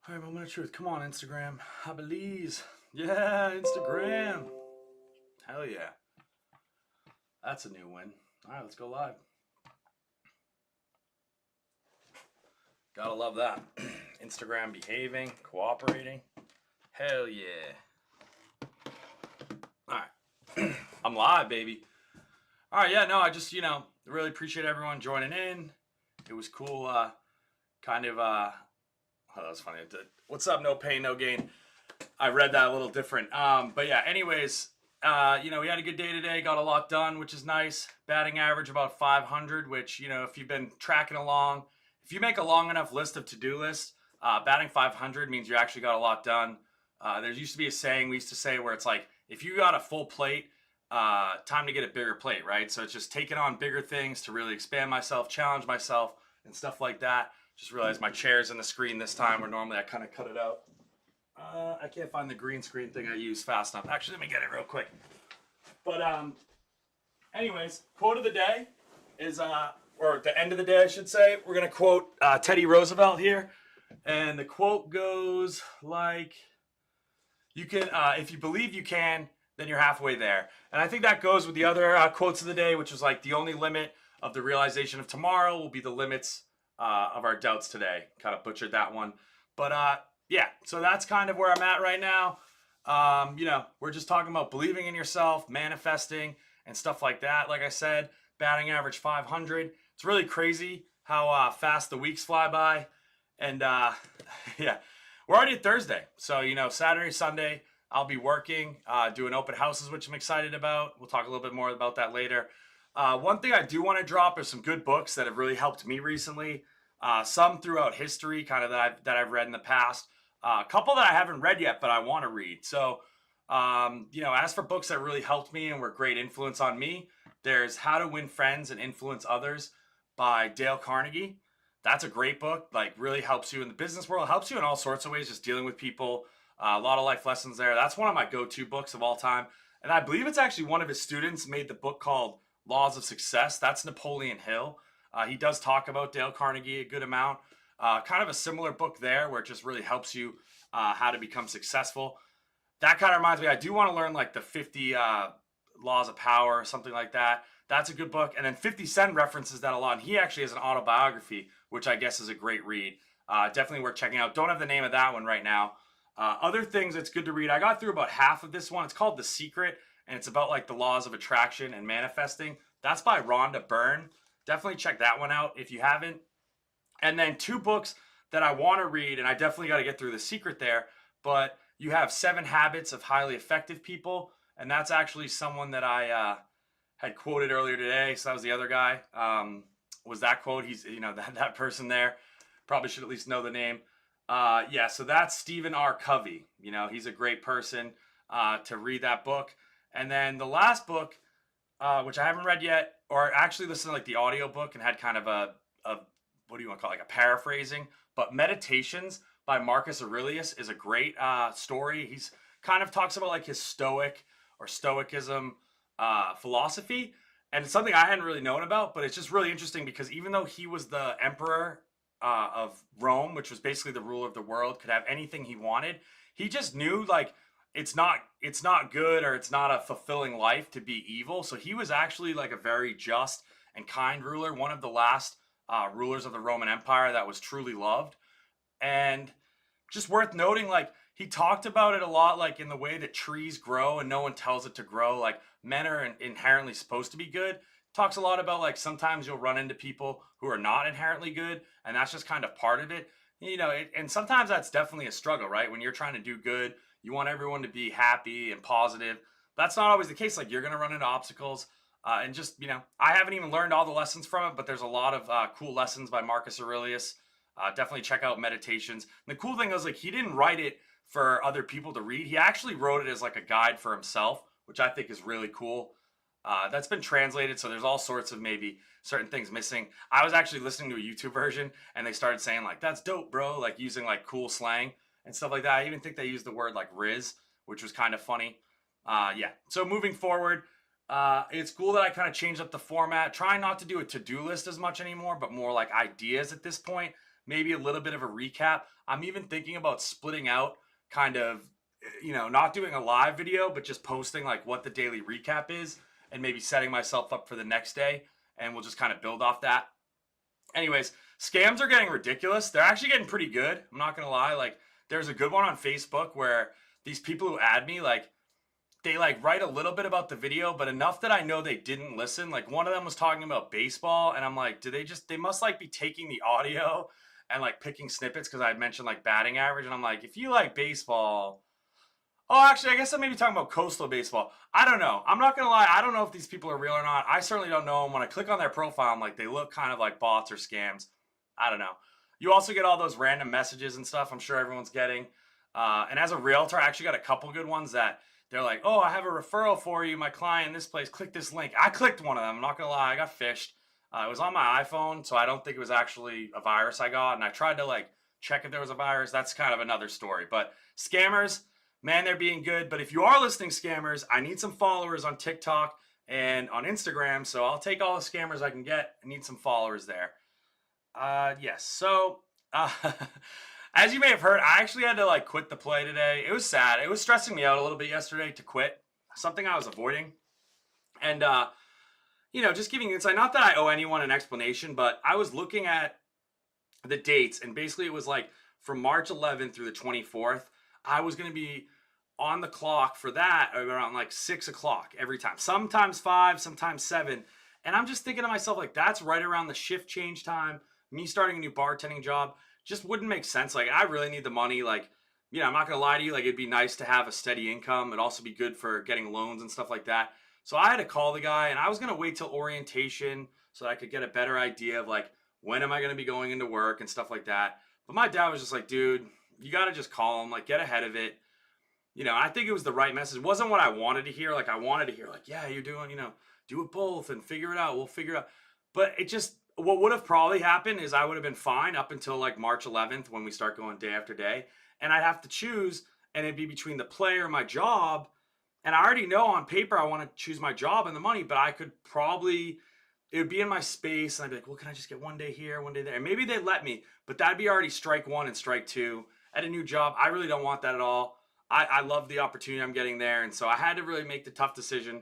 All right, moment of truth. Come on, Instagram. I believe. Yeah, Instagram. Hell yeah. That's a new win. All right, let's go live. Gotta love that. Instagram behaving, cooperating. Hell yeah. All right. I'm live, baby. All right, yeah, no, I just, really appreciate everyone joining in. It was cool, oh, that was funny. What's up, no pain, no gain. I read that a little different. But yeah, anyways, we had a good day today, got a lot done, which is nice. Batting average about 500, which, if you've been tracking along, if you make a long enough list of to-do lists, batting 500 means you actually got a lot done. There used to be a saying we used to say where it's like, if you got a full plate, time to get a bigger plate, right? So it's just taking on bigger things to really expand myself, challenge myself, and stuff like that. Just realized my chair's in the screen this time, where normally I kind of cut it out. I can't find the green screen thing I use fast enough. Actually, let me get it real quick. But anyways, quote of the day is, or at the end of the day, I should say, we're going to quote Teddy Roosevelt here. And the quote goes like, you can, if you believe you can, then you're halfway there. And I think that goes with the other quotes of the day, which was like, the only limit of the realization of tomorrow will be the limits of our doubts today. Kind of butchered that one. But yeah, so that's kind of where I'm at right now. We're just talking about believing in yourself, manifesting, and stuff like that. Like I said, batting average 500. It's really crazy how fast the weeks fly by. And yeah, we're already at Thursday. So, Saturday, Sunday, I'll be working, doing open houses, which I'm excited about. We'll talk a little bit more about that later. One thing I do want to drop is some good books that have really helped me recently. Some throughout history, kind of that I've read in the past. A couple that I haven't read yet, but I want to read. So, as for books that really helped me and were great influence on me, there's How to Win Friends and Influence Others by Dale Carnegie. That's a great book. Like, really helps you in the business world, helps you in all sorts of ways, just dealing with people. A lot of life lessons there. That's one of my go-to books of all time. And I believe it's actually one of his students made the book called Laws of Success. That's Napoleon Hill. He does talk about Dale Carnegie a good amount. Kind of a similar book there where it just really helps you how to become successful. That kind of reminds me, I do want to learn like the 50 Laws of Power, something like that. That's a good book. And then 50 Cent references that a lot. And he actually has an autobiography, which I guess is a great read. Definitely worth checking out. Don't have the name of that one right now. Other things it's good to read. I got through about half of this one. It's called The Secret, and it's about like the laws of attraction and manifesting. That's by Rhonda Byrne. Definitely check that one out if you haven't. And then two books that I want to read, and I definitely got to get through The Secret there, but you have 7 Habits of Highly Effective People, and that's actually someone that I had quoted earlier today. So that was the other guy. Was that quote? He's, that person there. Probably should at least know the name. So that's Stephen R. Covey. He's a great person to read that book. And then the last book, which I haven't read yet, or actually listened to like the audio book and had kind of a what do you want to call it, like a paraphrasing, but Meditations by Marcus Aurelius is a great story. He's kind of talks about like his Stoic or Stoicism philosophy. And it's something I hadn't really known about, but it's just really interesting because even though he was the emperor of Rome, which was basically the ruler of the world, could have anything he wanted, he just knew like it's not good, or it's not a fulfilling life to be evil. So he was actually like a very just and kind ruler, one of the last rulers of the Roman Empire that was truly loved. And just worth noting, like he talked about it a lot, like in the way that trees grow and no one tells it to grow. Like men are inherently supposed to be good. Talks a lot about like sometimes you'll run into people who are not inherently good, and that's just kind of part of it. And sometimes that's definitely a struggle, right? When you're trying to do good, you want everyone to be happy and positive. That's not always the case. Like you're going to run into obstacles. And just, I haven't even learned all the lessons from it, but there's a lot of cool lessons by Marcus Aurelius. Definitely check out Meditations. And the cool thing was like, he didn't write it for other people to read. He actually wrote it as like a guide for himself, which I think is really cool. That's been translated, so there's all sorts of maybe certain things missing. I was actually listening to a YouTube version, and they started saying like, that's dope, bro, like using like cool slang and stuff like that. I even think they used the word like Riz, which was kind of funny. So moving forward, It's cool that I kind of changed up the format, trying not to do a to-do list as much anymore, but more like ideas at this point. Maybe a little bit of a recap. I'm even thinking about splitting out kind of, not doing a live video, but just posting like what the daily recap is and maybe setting myself up for the next day. And we'll just kind of build off that. Anyways, scams are getting ridiculous. They're actually getting pretty good. I'm not going to lie. Like, there's a good one on Facebook where these people who add me, like, they like write a little bit about the video, but enough that I know they didn't listen. Like, one of them was talking about baseball, and I'm like, they must like be taking the audio and like picking snippets because I mentioned like batting average, and I'm like, if you like baseball, oh, actually, I guess I may be talking about coastal baseball. I don't know. I'm not gonna lie. I don't know if these people are real or not. I certainly don't know them. When I click on their profile, I'm like, they look kind of like bots or scams. I don't know. You also get all those random messages and stuff. I'm sure everyone's getting. And as a realtor, I actually got a couple good ones that they're like, oh, I have a referral for you. My client in this place, click this link. I clicked one of them. I'm not going to lie. I got phished. It was on my iPhone, so I don't think it was actually a virus I got. And I tried to like check if there was a virus. That's kind of another story. But scammers, man, they're being good. But if you are listening, scammers, I need some followers on TikTok and on Instagram. So I'll take all the scammers I can get. I need some followers there. Yes. So, as you may have heard, I actually had to like quit the play today. It was sad. It was stressing me out a little bit yesterday to quit, something I was avoiding. And, just giving insight, not that I owe anyone an explanation, but I was looking at the dates, and basically it was like from March 11th through the 24th, I was going to be on the clock for that around like 6 o'clock every time, sometimes 5, sometimes 7. And I'm just thinking to myself, like, that's right around the shift change time, me starting a new bartending job. Just wouldn't make sense. Like, I really need the money. Like, I'm not gonna lie to you. Like, it'd be nice to have a steady income. It'd also be good for getting loans and stuff like that. So I had to call the guy, and I was gonna wait till orientation so that I could get a better idea of like when am I gonna be going into work and stuff like that. But my dad was just like, dude, you gotta just call him, like, get ahead of it. I think it was the right message. It wasn't what I wanted to hear. Like, I wanted to hear, like, yeah, you're doing, do it both and figure it out. We'll figure it out. But it just, what would have probably happened is I would have been fine up until like March 11th when we start going day after day. And I'd have to choose, and it'd be between the play or my job. And I already know on paper I want to choose my job and the money, but I could probably, it would be in my space. And I'd be like, well, can I just get one day here, one day there? And maybe they'd let me, but that'd be already strike one and strike two at a new job. I really don't want that at all. I love the opportunity I'm getting there. And so I had to really make the tough decision.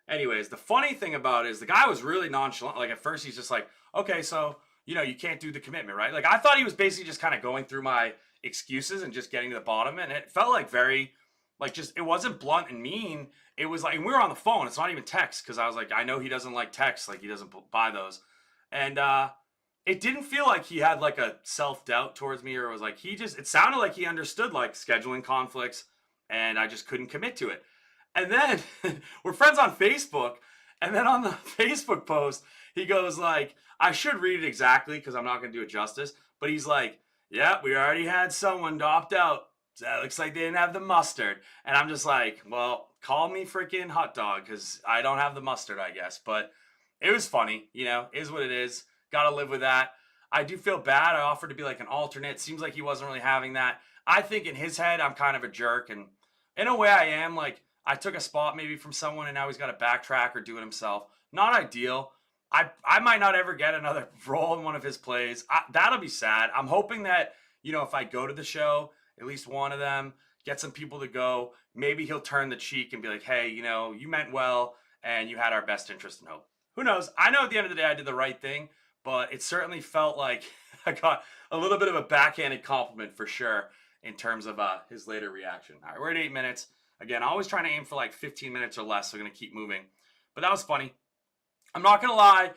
Anyways, the funny thing about it is the guy was really nonchalant. Like, at first he's just like, okay, so, you can't do the commitment, right? Like, I thought he was basically just kind of going through my excuses and just getting to the bottom. And it felt like very, like, just, it wasn't blunt and mean. It was like, and we were on the phone. It's not even text. Cause I was like, I know he doesn't like text. Like, he doesn't buy those. And, it didn't feel like he had like a self-doubt towards me, or it was like, it sounded like he understood like scheduling conflicts, and I just couldn't commit to it. And then we're friends on Facebook. And then on the Facebook post, he goes like, I should read it exactly because I'm not going to do it justice. But he's like, yeah, we already had someone opt out. So that looks like they didn't have the mustard. And I'm just like, well, call me freaking hot dog because I don't have the mustard, I guess. But it was funny, is what it is. Got to live with that. I do feel bad. I offered to be like an alternate. Seems like he wasn't really having that. I think in his head, I'm kind of a jerk. And in a way I am. Like, I took a spot maybe from someone and now he's got to backtrack or do it himself. Not ideal. I might not ever get another role in one of his plays. That'll be sad. I'm hoping that, if I go to the show, at least one of them, get some people to go, maybe he'll turn the cheek and be like, hey, you meant well and you had our best interest in hope. Who knows? I know at the end of the day I did the right thing, but it certainly felt like I got a little bit of a backhanded compliment for sure in terms of his later reaction. All right, we're at 8 minutes. Again, always trying to aim for like 15 minutes or less, so I'm going to keep moving. But that was funny. I'm not going to lie.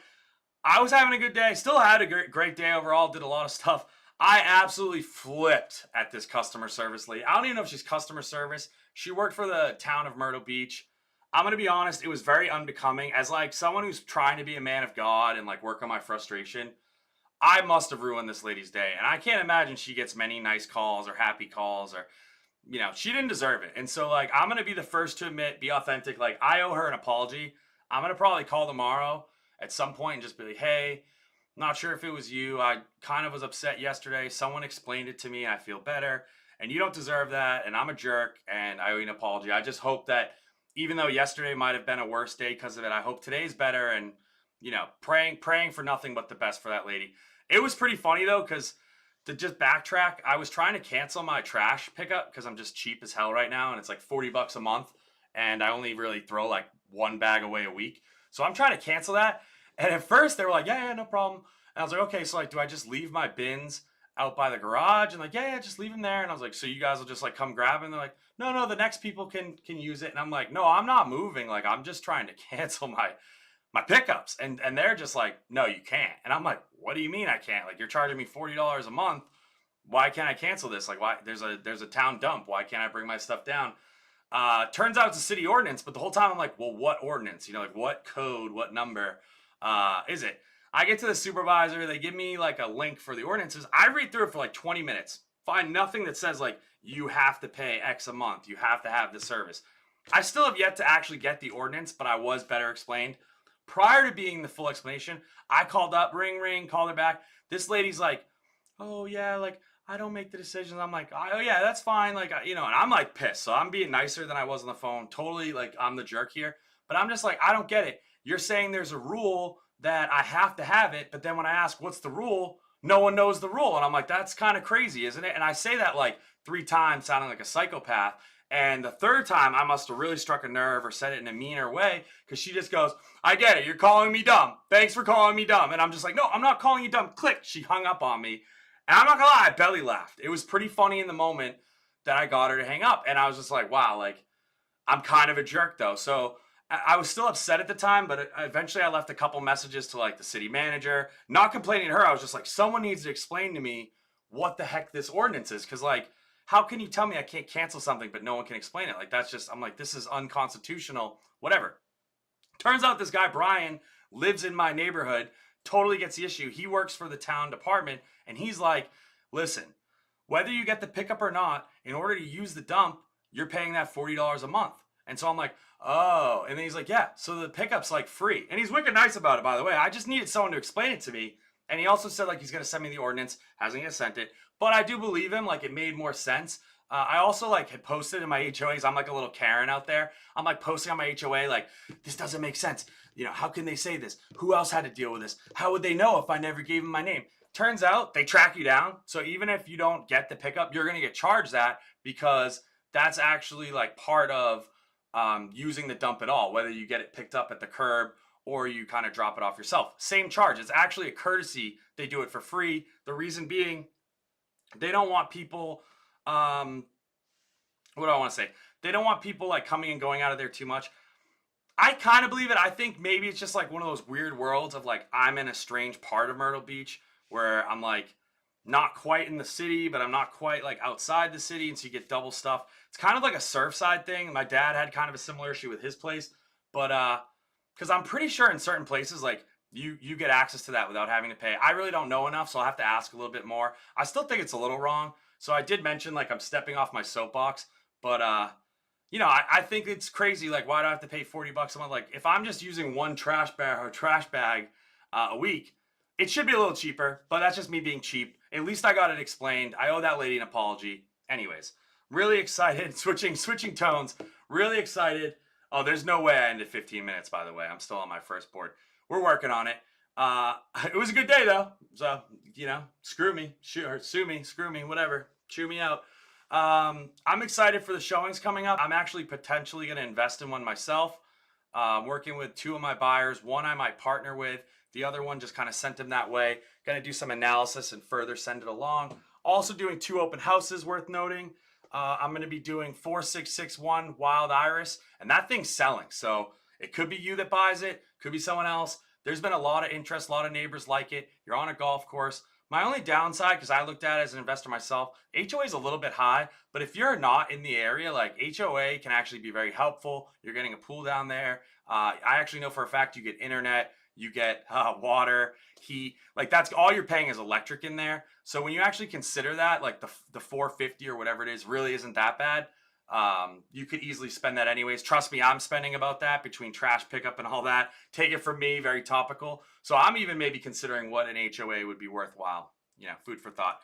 I was having a good day. Still had a great day overall. Did a lot of stuff. I absolutely flipped at this customer service lady. I don't even know if she's customer service. She worked for the town of Myrtle Beach. I'm going to be honest. It was very unbecoming. As like someone who's trying to be a man of God and like work on my frustration, I must have ruined this lady's day. And I can't imagine she gets many nice calls or happy calls or, she didn't deserve it. And so like, I'm going to be the first to admit, be authentic. Like, I owe her an apology. I'm going to probably call tomorrow at some point and just be like, hey, not sure if it was you. I kind of was upset yesterday. Someone explained it to me. I feel better. And you don't deserve that. And I'm a jerk and I owe you an apology. I just hope that even though yesterday might have been a worse day because of it, I hope today's better. And praying for nothing but the best for that lady. It was pretty funny though, because to just backtrack, I was trying to cancel my trash pickup because I'm just cheap as hell right now, and it's like $40 a month, and I only really throw like one bag away a week. So I'm trying to cancel that. And at first they were like, yeah, no problem. And I was like, okay, so like, do I just leave my bins out by the garage? And like, yeah, just leave them there. And I was like, so you guys will just like come grab them? And they're like, no, the next people can use it. And I'm like, no, I'm not moving. Like, I'm just trying to cancel my pickups. And they're just like, no, you can't. And I'm like, what do you mean I can't? Like, you're charging me $40 a month. Why can't I cancel this? Like, why? There's a town dump. Why can't I bring my stuff down? Turns out it's a city ordinance, but the whole time I'm like, well, what ordinance? Like what code, what number is it? I get to the supervisor, they give me like a link for the ordinances. I read through it for like 20 minutes, find nothing that says like, you have to pay X a month, you have to have this service. I still have yet to actually get the ordinance, but I was better explained. Prior to being the full explanation, I called up, ring, called her back. This lady's like, oh yeah, like, I don't make the decisions. I'm like, oh yeah, that's fine. Like, and I'm like pissed. So I'm being nicer than I was on the phone. Totally like I'm the jerk here. But I'm just like, I don't get it. You're saying there's a rule that I have to have it. But then when I ask, what's the rule? No one knows the rule. And I'm like, that's kind of crazy, isn't it? And I say that like 3 times, sounding like a psychopath. And the third time, I must have really struck a nerve or said it in a meaner way, because she just goes, I get it. You're calling me dumb. Thanks for calling me dumb. And I'm just like, no, I'm not calling you dumb. Click. She hung up on me. And I'm not gonna lie, I belly laughed. It was pretty funny in the moment that I got her to hang up. And I was just like, wow, like, I'm kind of a jerk though. So I was still upset at the time, but eventually I left a couple messages to like the city manager, not complaining to her. I was just like, someone needs to explain to me what the heck this ordinance is. Cause like, how can you tell me I can't cancel something, but no one can explain it? Like, that's just, I'm like, this is unconstitutional, whatever. Turns out this guy, Brian, lives in my neighborhood, totally gets the issue. He works for the town department, and he's like, listen, whether you get the pickup or not, in order to use the dump, you're paying that $40 a month. And so I'm like, oh. And then he's like, yeah, so the pickup's like free. And he's wicked nice about it, by the way. I just needed someone to explain it to me. And he also said like he's going to send me the ordinance, hasn't yet sent it. But I do believe him, like it made more sense. I also like had posted in my HOAs. I'm like a little Karen out there. I'm like posting on my HOA like, this doesn't make sense. How can they say this? Who else had to deal with this? How would they know if I never gave them my name? Turns out they track you down. So even if you don't get the pickup, you're going to get charged that, because that's actually like part of using the dump at all, whether you get it picked up at the curb or you kind of drop it off yourself. Same charge. It's actually a courtesy. They do it for free. The reason being, they don't want people, what do I want to say? They don't want people like coming and going out of there too much. I kind of believe it. I think maybe it's just like one of those weird worlds of like, I'm in a strange part of Myrtle Beach where I'm like not quite in the city, but I'm not quite like outside the city. And so you get double stuff. It's kind of like a Surfside thing. My dad had kind of a similar issue with his place, but because I'm pretty sure in certain places, like you get access to that without having to pay. I really don't know enough, so I'll have to ask a little bit more. I still think it's a little wrong. So I did mention like I'm stepping off my soapbox, but I think it's crazy. Like, why do I have to pay $40 a month? Like, if I'm just using one trash bag a week, it should be a little cheaper, but that's just me being cheap. At least I got it explained. I owe that lady an apology. Anyways, really excited. Switching tones. Really excited. Oh, there's no way I ended 15 minutes, by the way. I'm still on my first board. We're working on it. It was a good day, though. So, screw me. Sue me. Screw me. Whatever. Chew me out. I'm excited for the showings coming up. I'm actually potentially going to invest in one myself. Working with 2 of my buyers. One I might partner with. The other one just kind of sent him that way. Going to do some analysis and further send it along. Also doing 2 open houses worth noting. I'm going to be doing 4661 Wild Iris, and that thing's selling. So it could be you that buys it. Could be someone else. There's been a lot of interest. A lot of neighbors like it. You're on a golf course. My only downside, because I looked at it as an investor myself, HOA is a little bit high, but if you're not in the area, like HOA can actually be very helpful. You're getting a pool down there. I actually know for a fact you get internet, you get water, heat. Like that's all you're paying is electric in there. So when you actually consider that, like the $450 or whatever it is really isn't that bad. You could easily spend that anyways. Trust me, I'm spending about that between trash pickup and all that. Take it from me, very topical. So I'm even maybe considering what an HOA would be worthwhile. Food for thought.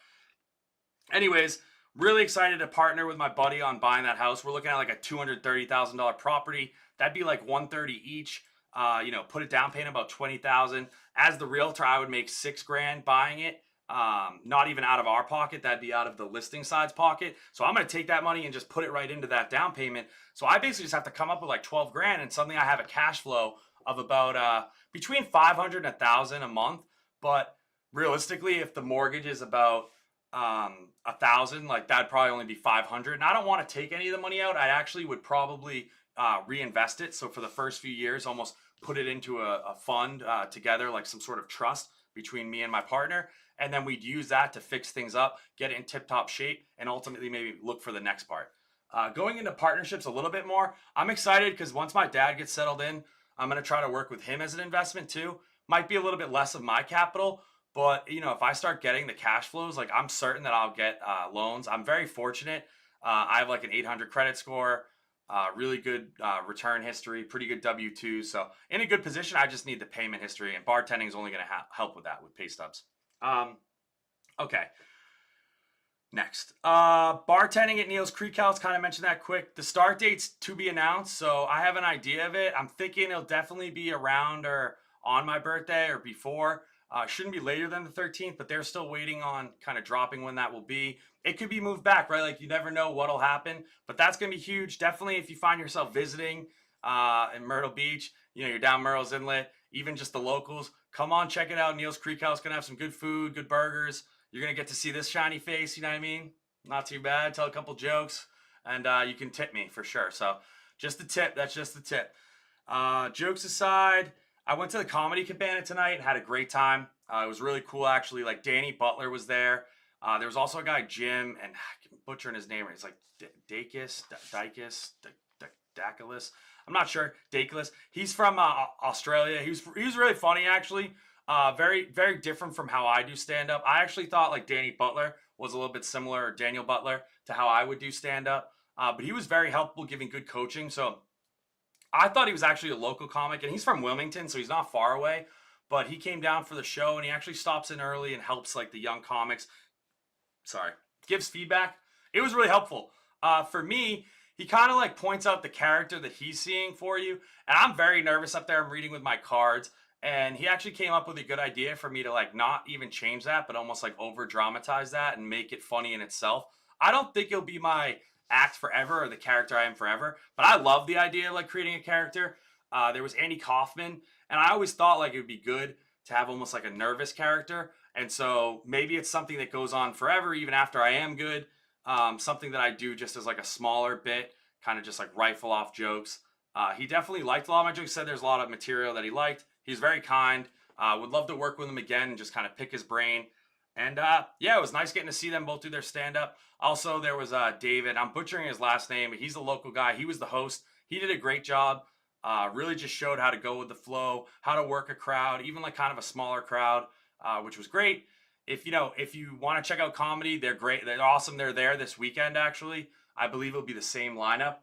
Anyways, really excited to partner with my buddy on buying that house. We're looking at like a $230,000 property. That'd be like 130 each. Put a down payment about 20,000. As the realtor, I would make 6 grand buying it. Not even out of our pocket. That'd be out of the listing side's pocket. So I'm going to take that money and just put it right into that down payment. So I basically just have to come up with like 12 grand, and suddenly I have a cash flow of about between 500 and 1,000 a month. But realistically, if the mortgage is about 1,000, like that'd probably only be 500. And I don't want to take any of the money out. I actually would probably reinvest it. So for the first few years, almost put it into a fund together, like some sort of trust between me and my partner. And then we'd use that to fix things up, get it in tip-top shape, and ultimately maybe look for the next part. Going into partnerships a little bit more, I'm excited because once my dad gets settled in, I'm going to try to work with him as an investment too. Might be a little bit less of my capital, but if I start getting the cash flows, like I'm certain that I'll get loans. I'm very fortunate. I have like an 800 credit score, really good return history, pretty good W-2. So in a good position. I just need the payment history, and bartending is only going to help with that with pay stubs. Okay. Next, bartending at Neil's Creek House. Kind of mentioned that quick. The start date's to be announced, so I have an idea of it. I'm thinking it'll definitely be around or on my birthday or before. Shouldn't be later than the 13th, but they're still waiting on kind of dropping when that will be. It could be moved back, right? Like you never know what'll happen, but that's going to be huge. Definitely if you find yourself visiting in Myrtle Beach, you're down Murrells Inlet, even just the locals, come on, check it out. Neil's Creek House going to have some good food, good burgers. You're going to get to see this shiny face, you know what I mean? Not too bad. Tell a couple jokes, and you can tip me for sure. So just the tip. That's just the tip. Jokes aside, I went to the Comedy Cabana tonight and had a great time. It was really cool, actually. Like, Danny Butler was there. There was also a guy, Jim, and I'm butchering his name. It's like Dacus. I'm not sure. Dacus. He's from Australia. He was really funny, actually. Very, very different from how I do stand-up. I actually thought, like, Danny Butler was a little bit similar, or Daniel Butler, to how I would do stand-up. But he was very helpful, giving good coaching. So I thought he was actually a local comic, and he's from Wilmington, so he's not far away. But he came down for the show, and he actually stops in early and helps like the young comics. Gives feedback. It was really helpful. For me, he kind of like points out the character that he's seeing for you. And I'm very nervous up there. I'm reading with my cards. And he actually came up with a good idea for me to like not even change that, but almost like over dramatize that and make it funny in itself. I don't think it'll be my act forever or the character I am forever, but I love the idea of like creating a character. There was Andy Kaufman, and I always thought like it would be good to have almost like a nervous character. And so maybe it's something that goes on forever, even after I am good. Something that I do just as like a smaller bit, kind of just like rifle off jokes. He definitely liked a lot of my jokes. Said there's a lot of material that he liked. He's very kind. Would love to work with him again and just kind of pick his brain. And yeah, it was nice getting to see them both do their stand-up. Also, there was David. I'm butchering his last name. He's a local guy. He was the host. He did a great job. Really just showed how to go with the flow, how to work a crowd, even like kind of a smaller crowd, which was great. If you want to check out comedy, they're great. They're awesome. They're there this weekend, actually. I believe it'll be the same lineup.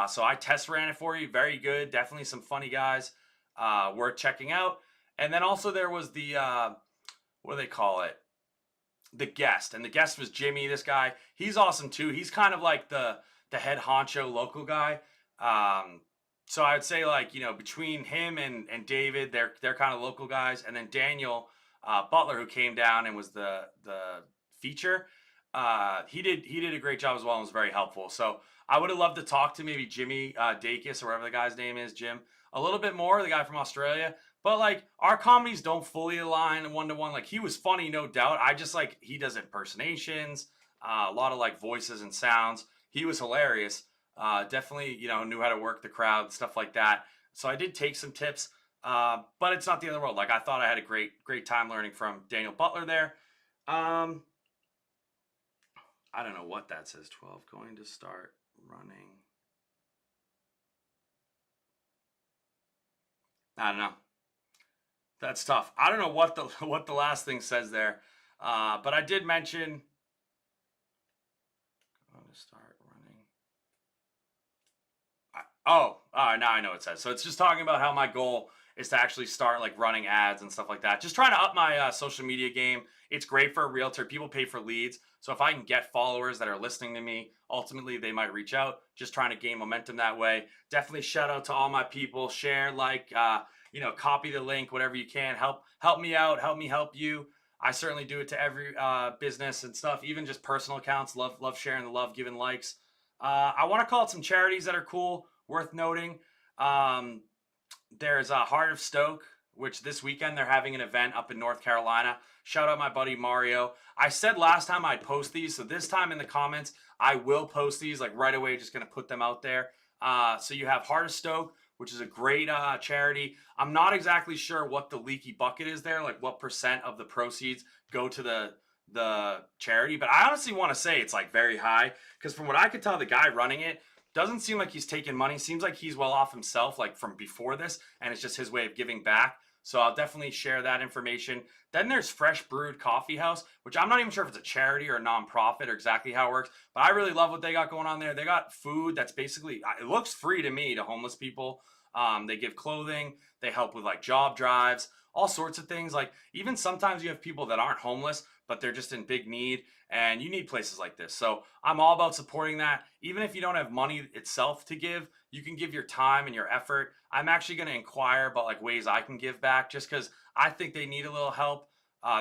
So I test ran it for you. Very good. Definitely some funny guys worth checking out. And then also there was the, what do they call it? The guest. And the guest was Jimmy, this guy. He's awesome too. He's kind of like the head honcho local guy. So I would say like, between him and David, they're kind of local guys. And then Daniel Butler, who came down and was the feature, he did a great job as well and was very helpful. So I would have loved to talk to maybe Jimmy Dacus or whatever the guy's name is, Jim, a little bit more, the guy from Australia. But like our comedies don't fully align one-to-one. Like he was funny, no doubt. I just like he does impersonations, a lot of like voices and sounds. He was hilarious. Definitely, knew how to work the crowd, stuff like that. So I did take some tips, but it's not the end of the world. Like I thought I had a great time learning from Daniel Butler there. I don't know what that says. 12 going to start running. I don't know. That's tough. I don't know what the last thing says there, but I did mention going to start running. Now I know what it says. So it's just talking about how my goal is to actually start like running ads and stuff like that. Just trying to up my social media game. It's great for a realtor. People pay for leads. So if I can get followers that are listening to me, ultimately they might reach out. Just trying to gain momentum that way. Definitely shout out to all my people. Share, like, copy the link, whatever you can. Help me out. Help me help you. I certainly do it to every business and stuff, even just personal accounts. Love sharing the love, giving likes. I want to call out some charities that are cool, worth noting. There's Heart of Stoke, which this weekend they're having an event up in North Carolina. Shout out my buddy Mario. I said last time I'd post these, so this time in the comments, I will post these like right away, just going to put them out there. So you have Heart of Stoke, which is a great charity. I'm not exactly sure what the leaky bucket is there, like what % of the proceeds go to the charity, but I honestly want to say it's like very high, because from what I could tell, the guy running it doesn't seem like he's taking money. Seems like he's well off himself, like from before this, and it's just his way of giving back. So I'll definitely share that information. Then there's Fresh Brewed Coffee House, which I'm not even sure if it's a charity or a nonprofit or exactly how it works, but I really love what they got going on there. They got food that's basically, it looks free to me, to homeless people. They give clothing, they help with like job drives, all sorts of things. Like even sometimes you have people that aren't homeless, but they're just in big need, and you need places like this. So I'm all about supporting that. Even if you don't have money itself to give, you can give your time and your effort. I'm actually going to inquire about like ways I can give back, just because I think they need a little help.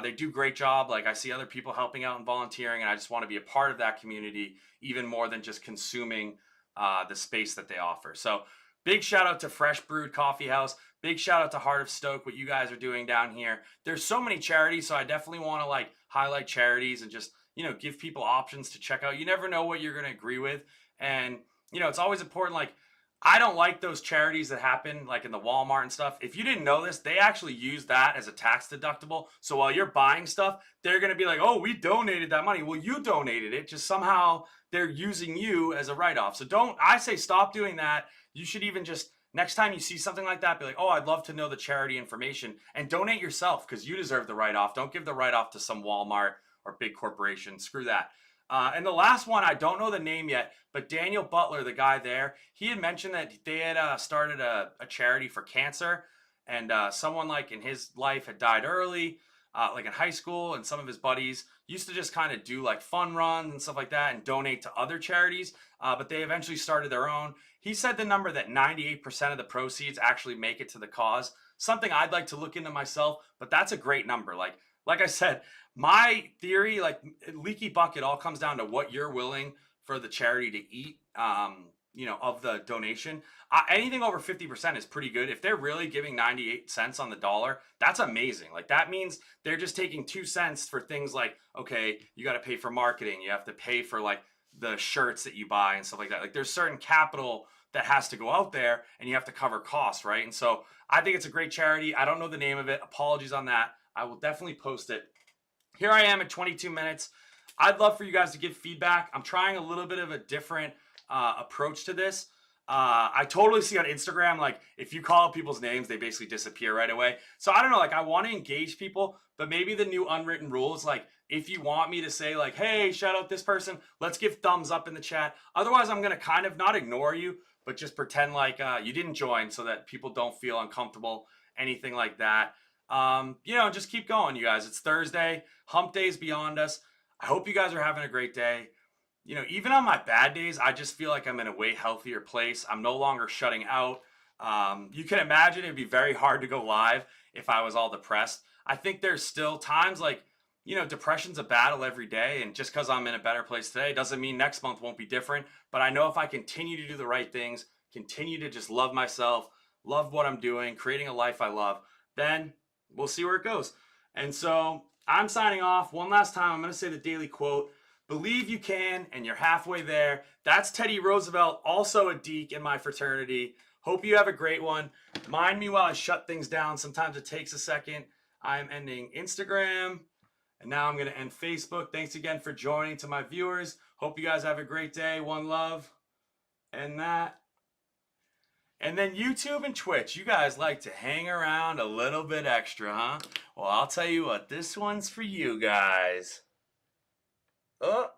They do a great job. Like I see other people helping out and volunteering, and I just want to be a part of that community even more than just consuming the space that they offer. So big shout out to Fresh Brewed Coffee House. Big shout out to Heart of Stoke, what you guys are doing down here. There's so many charities, so I definitely want to like highlight charities and just, give people options to check out. You never know what you're going to agree with. And, it's always important. Like, I don't like those charities that happen like in the Walmart and stuff. If you didn't know this, they actually use that as a tax deductible. So while you're buying stuff, they're going to be like, oh, we donated that money. Well, you donated it. Just somehow they're using you as a write-off. So I say stop doing that. You should even just, next time you see something like that, be like, oh, I'd love to know the charity information, and donate yourself, because you deserve the write-off. Don't give the write-off to some Walmart or big corporation. Screw that. And the last one, I don't know the name yet, but Daniel Butler, the guy there, he had mentioned that they had started a charity for cancer, and someone like in his life had died early, like in high school, and some of his buddies used to just kind of do like fun runs and stuff like that and donate to other charities, but they eventually started their own. He said the number that 98% of the proceeds actually make it to the cause. Something I'd like to look into myself, but that's a great number. Like I said, my theory, like leaky bucket, all comes down to what you're willing for the charity to eat, of the donation. Anything over 50% is pretty good. If they're really giving 98 cents on the dollar, that's amazing. Like that means they're just taking 2 cents for things like, okay, you got to pay for marketing. You have to pay for like the shirts that you buy and stuff like that. Like there's certain capital that has to go out there, and you have to cover costs, right? And so I think it's a great charity. I don't know the name of it. Apologies on that. I will definitely post it. Here I am at 22 minutes. I'd love for you guys to give feedback. I'm trying a little bit of a different approach to this. I totally see on Instagram, like if you call people's names, they basically disappear right away. So I don't know, like I want to engage people, but maybe the new unwritten rules, like if you want me to say like, hey, shout out this person, let's give thumbs up in the chat. Otherwise, I'm going to kind of not ignore you, but just pretend like you didn't join, so that people don't feel uncomfortable, anything like that. Just keep going, you guys. It's Thursday. Hump day's beyond us. I hope you guys are having a great day. Even on my bad days, I just feel like I'm in a way healthier place. I'm no longer shutting out. You can imagine it'd be very hard to go live if I was all depressed. I think there's still times like, depression's a battle every day. And just because I'm in a better place today doesn't mean next month won't be different. But I know if I continue to do the right things, continue to just love myself, love what I'm doing, creating a life I love, then we'll see where it goes. And so I'm signing off. One last time, I'm going to say the daily quote. Believe you can, and you're halfway there. That's Teddy Roosevelt, also a Deke in my fraternity. Hope you have a great one. Mind me while I shut things down. Sometimes it takes a second. I'm ending Instagram, and now I'm going to end Facebook. Thanks again for joining. To my viewers, hope you guys have a great day. One love. And that. And then YouTube and Twitch, you guys like to hang around a little bit extra, huh? Well, I'll tell you what, this one's for you guys. Oh.